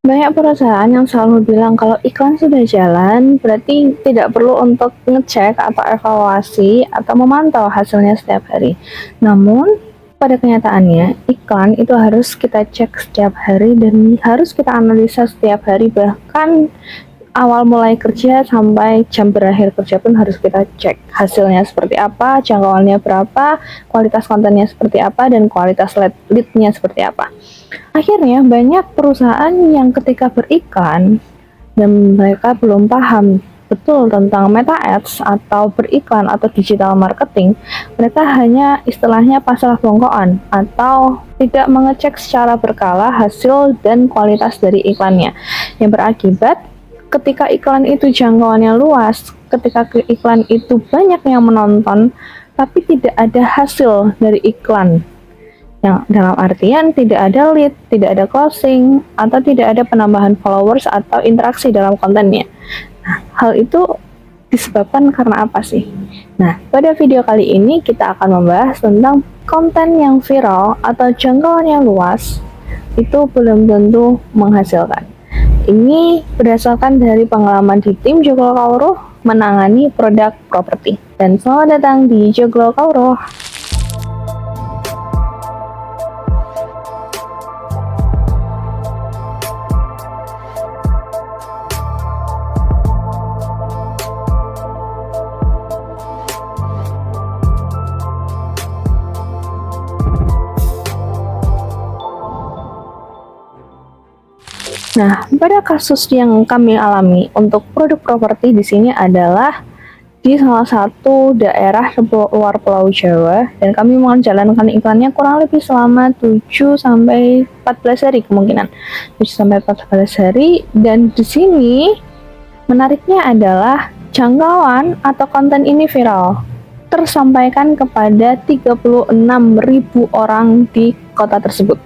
Banyak perusahaan yang selalu bilang kalau iklan sudah jalan, berarti tidak perlu untuk ngecek atau evaluasi atau memantau hasilnya setiap hari. Namun, pada kenyataannya, iklan itu harus kita cek setiap hari dan harus kita analisa setiap hari, bahkan awal mulai kerja sampai jam berakhir kerja pun harus kita cek hasilnya seperti apa, jangkauannya berapa, kualitas kontennya seperti apa, dan kualitas lead-nya seperti apa. Akhirnya banyak perusahaan yang ketika beriklan dan mereka belum paham betul tentang meta ads atau beriklan atau digital marketing, mereka hanya istilahnya pasrah bongkoan atau tidak mengecek secara berkala hasil dan kualitas dari iklannya, yang berakibat ketika iklan itu jangkauannya luas, ketika iklan itu banyak yang menonton, tapi tidak ada hasil dari iklan, yang dalam artian tidak ada lead, tidak ada closing, atau tidak ada penambahan followers atau interaksi dalam kontennya. Nah, hal itu disebabkan karena apa sih? Nah, pada video kali ini kita akan membahas tentang konten yang viral atau jangkauan yang luas itu belum tentu menghasilkan. Ini berdasarkan dari pengalaman di tim Joglo Kauro menangani produk properti. Dan selamat datang di Joglo Kauro. Nah, pada kasus yang kami alami untuk produk properti di sini adalah di salah satu daerah luar Pulau Jawa, dan kami menjalankan iklannya kurang lebih selama 7 sampai 14 hari kemungkinan. 7 sampai 14 hari, dan di sini menariknya adalah jangkauan atau konten ini viral tersampaikan kepada 36.000 orang di kota tersebut.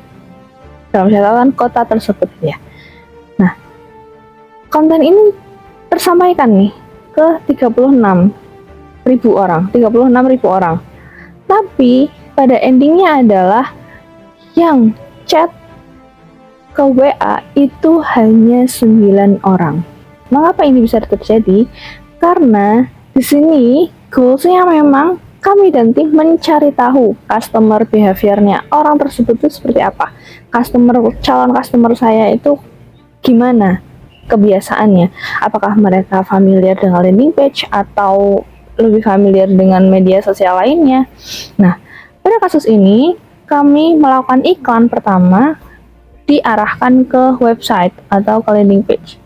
Dalam catatan kota tersebut ya. Nah, konten ini tersampaikan nih ke 36.000 orang. Tapi pada endingnya adalah yang chat ke WA itu hanya 9 orang. Mengapa ini bisa terjadi? Karena di sini goalsnya memang kami dan tim mencari tahu customer behaviornya orang tersebut itu seperti apa. Calon customer saya itu gimana kebiasaannya, apakah mereka familiar dengan landing page atau lebih familiar dengan media sosial lainnya. Nah, pada kasus ini kami melakukan iklan pertama diarahkan ke website atau ke landing page.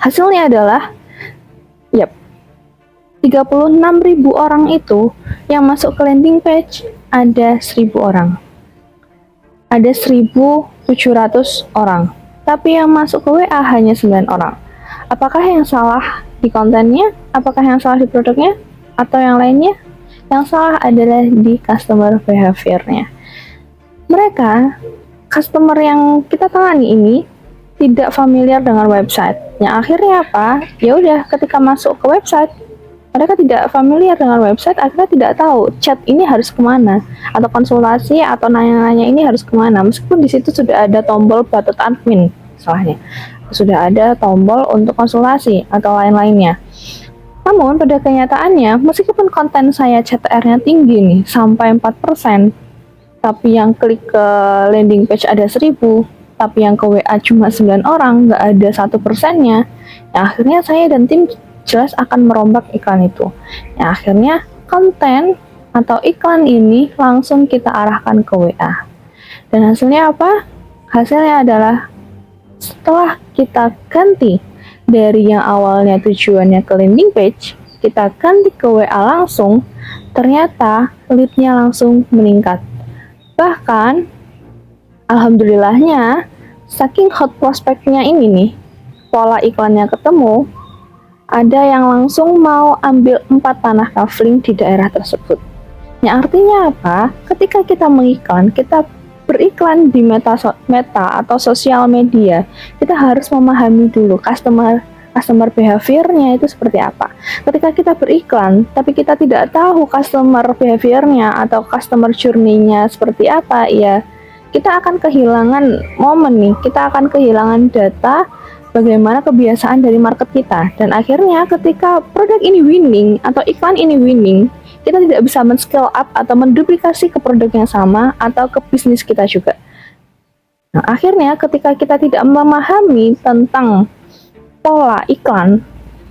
Hasilnya adalah 36.000 orang itu yang masuk ke landing page ada 1.000 orang, ada 1.700 orang, tapi yang masuk ke WA hanya 9 orang. Apakah yang salah di kontennya? Apakah yang salah di produknya? Atau yang lainnya? Yang salah adalah di customer behavior-nya. Mereka, customer yang kita tangani ini, tidak familiar dengan website. Yang akhirnya apa? Ya udah, ketika masuk ke website, mereka tidak familiar dengan website, akhirnya tidak tahu chat ini harus kemana, atau konsultasi atau nanya-nanya ini harus kemana, meskipun di situ sudah ada tombol button admin, salahnya sudah ada tombol untuk konsultasi atau lain-lainnya. Namun pada kenyataannya, meskipun konten saya CTR-nya tinggi nih, sampai 4%, tapi yang klik ke landing page ada 1.000, tapi yang ke WA cuma 9 orang, nggak ada 1%-nya, ya akhirnya saya dan tim jelas akan merombak iklan itu. Ya, akhirnya konten atau iklan ini langsung kita arahkan ke WA. Dan hasilnya apa? Hasilnya adalah setelah kita ganti dari yang awalnya tujuannya ke landing page, kita ganti ke WA langsung, ternyata lead-nya langsung meningkat. Bahkan, alhamdulillahnya, saking hot prospeknya ini nih, pola iklannya ketemu, ada yang langsung mau ambil 4 tanah kafling di daerah tersebut. Yang artinya apa? Ketika kita mengiklan, kita beriklan di meta atau sosial media, kita harus memahami dulu customer behaviornya itu seperti apa. Ketika kita beriklan, tapi kita tidak tahu customer behaviornya atau customer journey-nya seperti apa, ya kita akan kehilangan momen nih, kita akan kehilangan data bagaimana kebiasaan dari market kita, dan akhirnya ketika produk ini winning atau iklan ini winning, kita tidak bisa men-scale up atau menduplikasi ke produk yang sama atau ke bisnis kita juga. Nah, akhirnya ketika kita tidak memahami tentang pola iklan,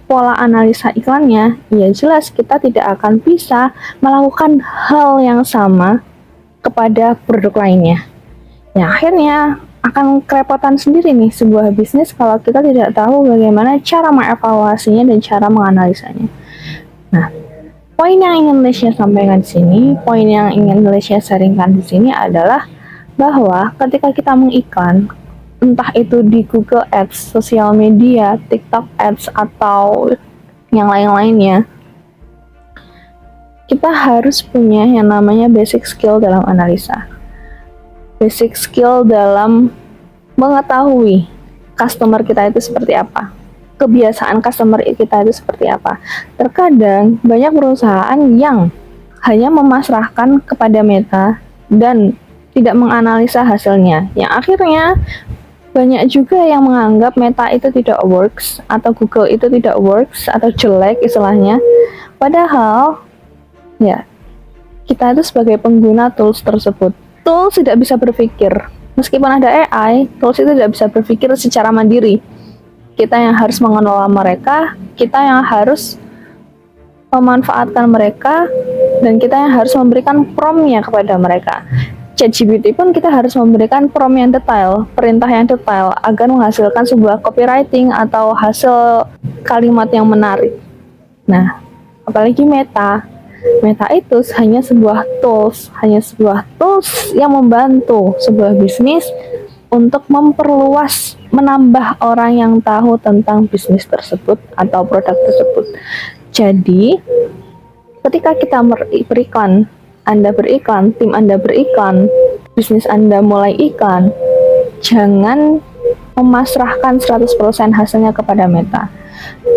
pola analisa iklannya, ya jelas kita tidak akan bisa melakukan hal yang sama kepada produk lainnya. Ya, akhirnya akan kerepotan sendiri nih sebuah bisnis kalau kita tidak tahu bagaimana cara mengevaluasinya dan cara menganalisanya. Nah, poin yang ingin Lesya sampaikan di sini, poin yang ingin Lesya sharingkan di sini adalah bahwa ketika kita mengiklan, entah itu di Google Ads, sosial media, TikTok Ads, atau yang lain-lainnya, kita harus punya yang namanya basic skill dalam analisa. Basic skill dalam mengetahui customer kita itu seperti apa, kebiasaan customer kita itu seperti apa. Terkadang banyak perusahaan yang hanya memasrahkan kepada Meta dan tidak menganalisa hasilnya, yang akhirnya banyak juga yang menganggap Meta itu tidak works atau Google itu tidak works atau jelek istilahnya. Padahal ya, kita itu sebagai pengguna tools tersebut, tools tidak bisa berpikir. Meskipun ada AI, tools itu tidak bisa berpikir secara mandiri. Kita yang harus mengelola mereka, kita yang harus memanfaatkan mereka, dan kita yang harus memberikan prompt-nya kepada mereka. ChatGPT pun kita harus memberikan prompt yang detail, perintah yang detail, agar menghasilkan sebuah copywriting atau hasil kalimat yang menarik. Nah, apalagi Meta itu hanya sebuah tools yang membantu sebuah bisnis untuk memperluas, menambah orang yang tahu tentang bisnis tersebut atau produk tersebut. Jadi, ketika kita beriklan, Anda beriklan, tim Anda beriklan, bisnis Anda mulai iklan, jangan memasrahkan 100% hasilnya kepada Meta.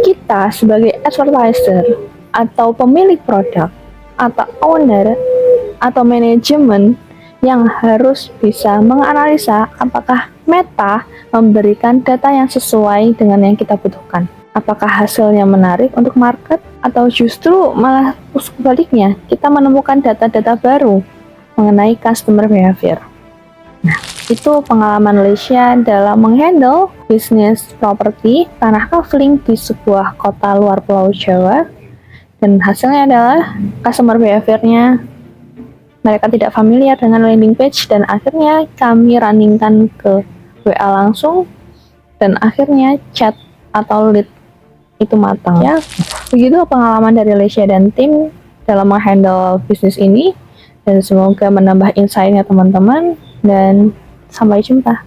Kita sebagai advertiser atau pemilik produk atau owner atau manajemen yang harus bisa menganalisa apakah Meta memberikan data yang sesuai dengan yang kita butuhkan. Apakah hasilnya menarik untuk market atau justru malah sebaliknya kita menemukan data-data baru mengenai customer behavior. Nah, itu pengalaman Lesya dalam menghandle bisnis properti tanah kafling di sebuah kota luar Pulau Jawa. Dan hasilnya adalah customer behavior-nya mereka tidak familiar dengan landing page, dan akhirnya kami runningkan ke WA langsung, dan akhirnya chat atau lead itu matang. Ya, begitu pengalaman dari Lesya dan tim dalam menghandle bisnis ini, dan semoga menambah insight-nya teman-teman, dan sampai jumpa.